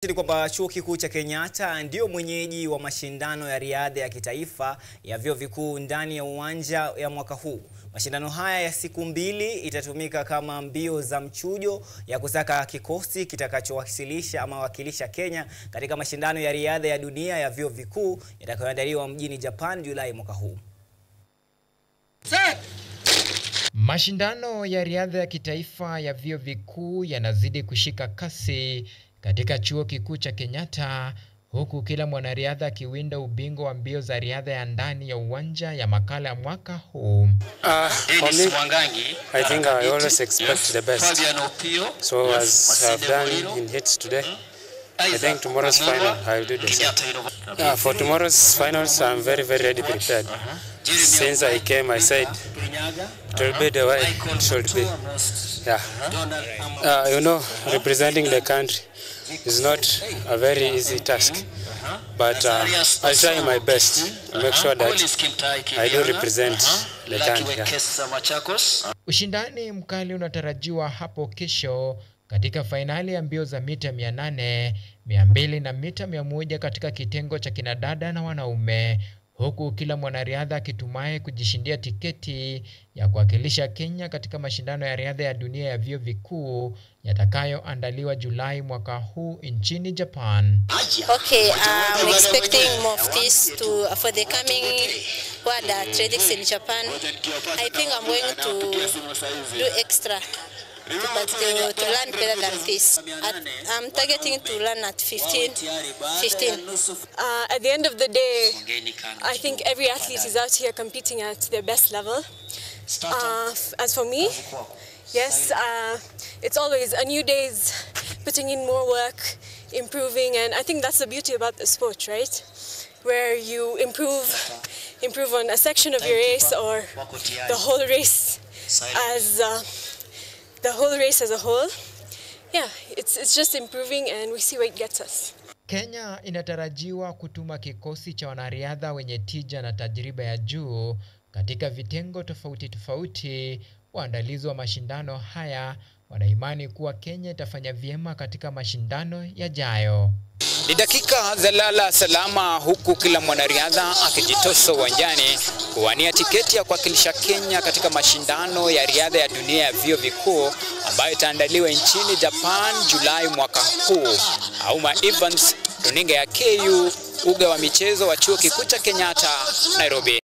ni kwamba Chuo Kikuu cha Kenyatta ndio mwenyeji wa mashindano ya riadha ya kitaifa ya vyuo vikuu ndani ya uwanja ya mwaka huu. Mashindano haya ya siku mbili itatumika kama mbio za mchujo ya kusaka kikosi kitakachowakilisha Kenya katika mashindano ya riadha ya dunia ya vyuo vikuu yatakayoandaliwa mjini Japan Julai mwaka huu. Mashindano ya riadha ya kitaifa ya vyuo vikuu yanazidi kushika kasi katika Chuo Kikuu cha Kenyatta, huku kila mwanariadha akiwinda ubingwa wa mbio za riadha ya ndani ya uwanja ya makala ya mwaka huu. For me, I think I always expect the best. So as I've done in hits today, I think tomorrow's final I'll do the same. For tomorrow's finals, I'm very ready, prepared. Since I came, I said it will be the way it should be. Yeah. You know, representing the country is not a very easy task, but I'll try my best to make sure that I do represent the country. Yeah. Ushindani mkali unatarajiwa hapo kesho katika fainali ya mbio za mita 800, 200 na mita 100 katika kitengo cha kinadada na wanaume, huku kila mwanariadha akitumai kujishindia tiketi ya kuwakilisha Kenya katika mashindano ya riadha ya dunia ya vyuo vikuu yatakayoandaliwa Julai mwaka huu nchini Japan. Okay, I'm expecting Muftis for the coming World Athletics in Japan. I think I'm going to do extra to learn better than this. I'm targeting to learn at 15. At the end of the day, I think every athlete is out here competing at their best level. As for me, yes, it's always a new day's putting in more work, improving, and I think that's the beauty about the sport, right? Where you improve on a section of your race or the whole race as a whole. Yeah, it's just improving and we see where it gets us. Kenya inatarajiwa kutuma kikosi cha wanariadha wenye tija na tajriba ya juu katika vitengo tofauti. Waandalizi wa mashindano haya wanaimani kuwa Kenya itafanya vyema katika mashindano yajayo. Ni dakika za lala salama, huku kila mwanariadha akijitosa uwanjani kuwania tiketi ya kuwakilisha Kenya katika mashindano ya riadha ya dunia ya vyuo vikuu ambayo itaandaliwa nchini Japan Julai mwaka huu. Auma Evans, runinga ya KU, uga wa michezo wa Chuo Kikuu cha Kenyatta, Nairobi.